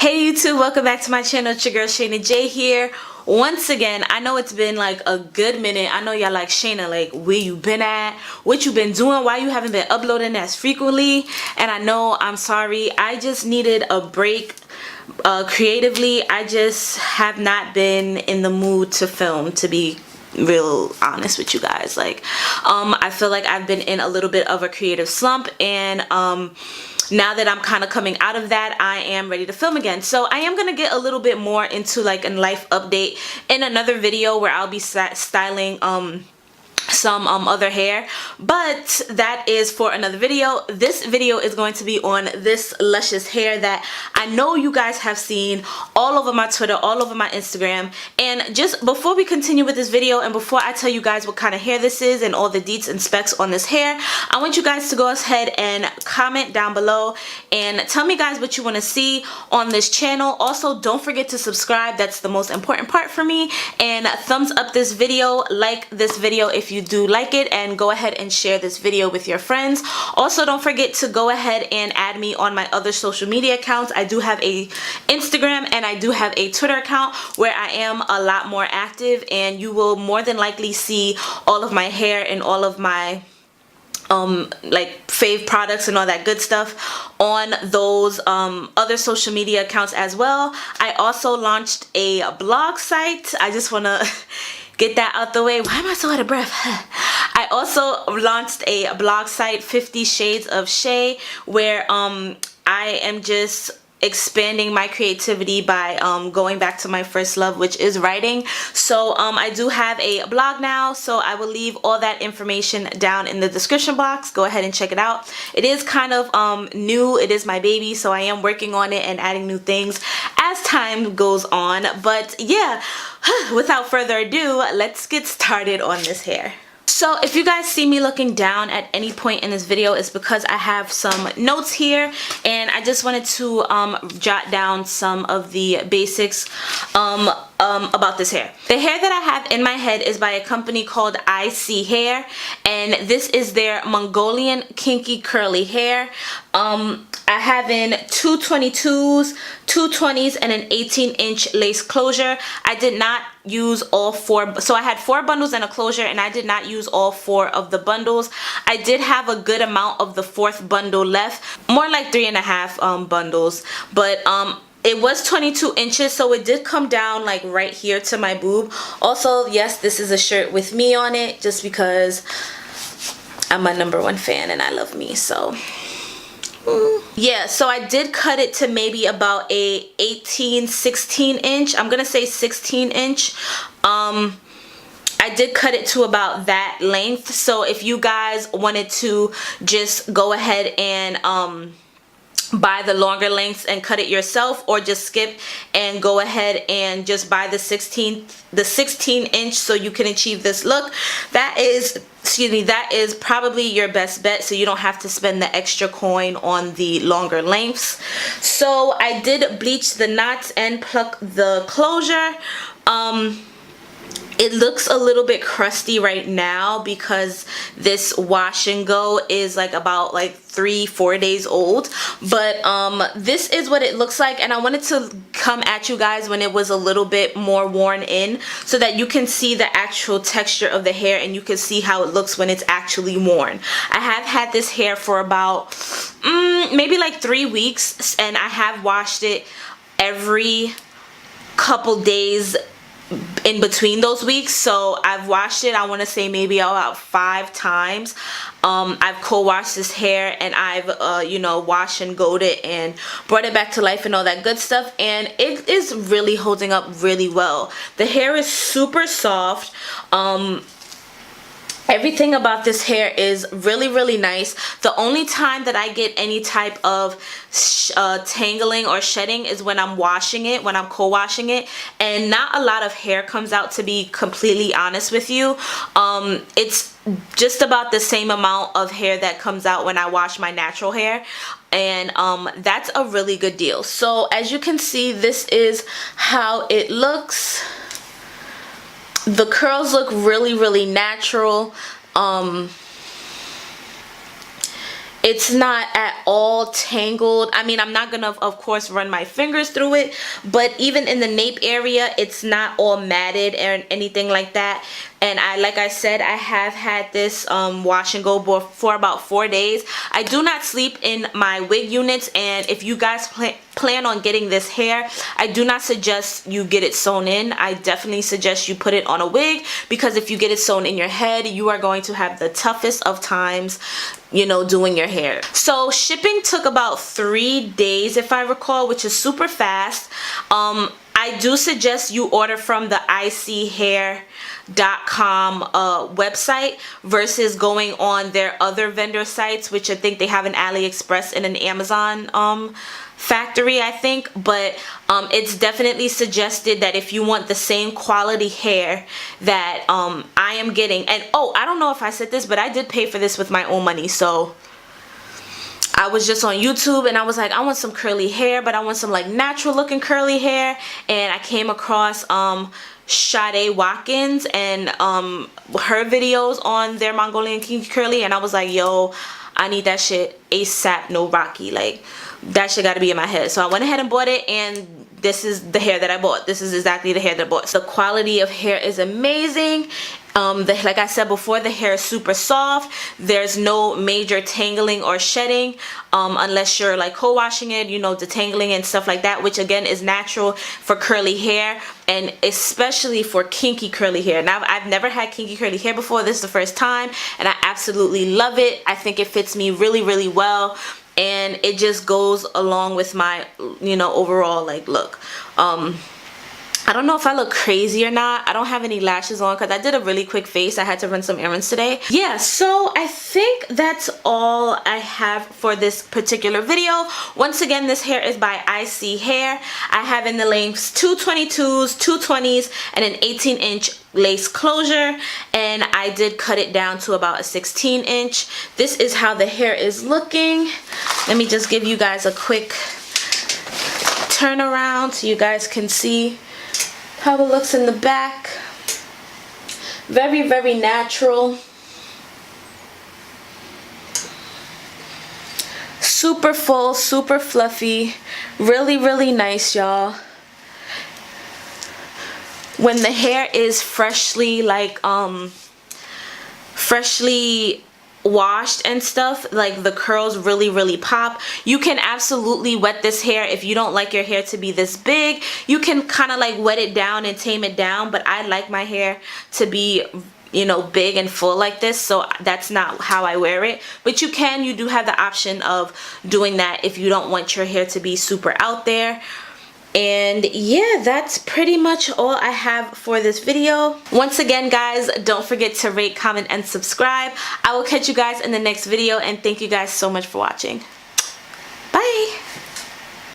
Hey YouTube, welcome back to my channel. It's your girl Shayna J here. Once again, I know it's been like a good minute. I know y'all like, Shayna, like, where you been at? What you been doing? Why you haven't been uploading as frequently? And I know, I'm sorry. I just needed a break creatively. I just have not been in the mood to film, to be real honest with you guys. Like, I feel like I've been in a little bit of a creative slump, and now that I'm kind of coming out of that, I am ready to film again. So I am going to get a little bit more into like a life update in another video where I'll be styling some other hair, but that is for another video. This video is going to be on this luscious hair that I know you guys have seen all over my Twitter, all over my Instagram. And just before we continue with this video, and before I tell you guys what kind of hair this is and all the deets and specs on this hair, I want you guys to go ahead and comment down below and tell me guys what you want to see on this channel. Also, don't forget to subscribe. That's the most important part for me. And thumbs up this video, like this video if you do like it, and go ahead and share this video with your friends. Also, don't forget to go ahead and add me on my other social media accounts. I do have a Instagram and I do have a Twitter account where I am a lot more active, and you will more than likely see all of my hair and all of my like fave products and all that good stuff on those other social media accounts as well. I also launched a blog site. I just want to get that out the way. Why am I so out of breath? I also launched a blog site, 50 Shades of Shay, where I am just expanding my creativity by going back to my first love, which is writing. So I do have a blog now, so I will leave all that information down in the description box. Go ahead and check it out. It is kind of new. It is my baby, so I am working on it and adding new things as time goes on. But yeah, without further ado, let's get started on this hair. So if you guys see me looking down at any point in this video, it's because I have some notes here, and I just wanted to jot down some of the basics about this hair. The hair that I have in my head is by a company called Isee hair, and this is their Mongolian Kinky curly hair. I have in 222s, 220s, and an 18-inch lace closure. I did not use all four, so I had 4 bundles and a closure, and I did not use all 4 of the bundles. I did have a good amount of the 4th bundle left, more like 3.5 bundles, but it was 22 inches, so it did come down like right here to my boob. Also, yes, this is a shirt with me on it, just because I'm my #1 fan and I love me. So yeah, so I did cut it to maybe about a 16 inch. I'm gonna say 16 inch. I did cut it to about that length. So if you guys wanted to just go ahead and buy the longer lengths and cut it yourself, or just skip and go ahead and just buy the 16 inch so you can achieve this look, that is, excuse me, that is probably your best bet, so you don't have to spend the extra coin on the longer lengths. So I did bleach the knots and pluck the closure. It looks a little bit crusty right now because this wash and go is like about like 3-4 days old, but this is what it looks like, and I wanted to come at you guys when it was a little bit more worn in so that you can see the actual texture of the hair, and you can see how it looks when it's actually worn. I have had this hair for about maybe like 3 weeks, and I have washed it every couple days in between those weeks. So I've washed it, I want to say maybe about 5 times. I've co-washed this hair, and I've you know, washed and goed it and brought it back to life and all that good stuff, and it is really holding up really well. The hair is super soft. Everything about this hair is really nice. The only time that I get any type of tangling or shedding is when I'm washing it, when I'm co-washing it, and not a lot of hair comes out, to be completely honest with you. It's just about the same amount of hair that comes out when I wash my natural hair, and that's a really good deal. So as you can see, this is how it looks. The curls look really natural. It's not at all tangled. I mean, I'm not gonna of course run my fingers through it, but even in the nape area, it's not all matted or anything like that. And like I said, I have had this wash and go for about 4 days. I do not sleep in my wig units, and if you guys plan on getting this hair, I do not suggest you get it sewn in. I definitely suggest you put it on a wig, because if you get it sewn in your head, you are going to have the toughest of times, you know, doing your hair. So shipping took about 3 days, if I recall, which is super fast. I do suggest you order from the IseeHair.com website versus going on their other vendor sites, which I think they have an AliExpress and an Amazon factory, I think. But it's definitely suggested that if you want the same quality hair that I am getting, and oh, I don't know if I said this, but I did pay for this with my own money. So I was just on YouTube and I was like, I want some curly hair, but I want some like natural looking curly hair. And I came across Sade Watkins and her videos on their Mongolian Kinky curly, and I was like, yo, I need that shit ASAP, no Rocky. Like, that shit gotta be in my head. So I went ahead and bought it, and this is the hair that I bought. This is exactly the hair that I bought. So the quality of hair is amazing. Like I said before, the hair is super soft. There's no major tangling or shedding unless you're like co-washing it, you know, detangling and stuff like that, which again is natural for curly hair, and especially for kinky curly hair. Now, I've never had kinky curly hair before. This is the first time, and I absolutely love it. I think it fits me really, really well, and it just goes along with my, you know, overall like look. I don't know if I look crazy or not. I don't have any lashes on because I did a really quick face. I had to run some errands today. Yeah, so I think that's all I have for this particular video. Once again, this hair is by Isee Hair. I have in the lengths 222s, 220s, and an 18-inch lace closure, and I did cut it down to about a 16-inch. This is how the hair is looking. Let me just give you guys a quick turnaround so you guys can see how it looks in the back. Very, very natural. Super full, super fluffy. Really, really nice, y'all. When the hair is freshly freshly washed and stuff, like the curls really, really pop. You can absolutely wet this hair. If you don't like your hair to be this big, you can kind of like wet it down and tame it down, but I like my hair to be, you know, big and full like this, so that's not how I wear it. But you do have the option of doing that if you don't want your hair to be super out there. And yeah, that's pretty much all I have for this video. Once again, guys, don't forget to rate, comment, and subscribe. I will catch you guys in the next video, and thank you guys so much for watching.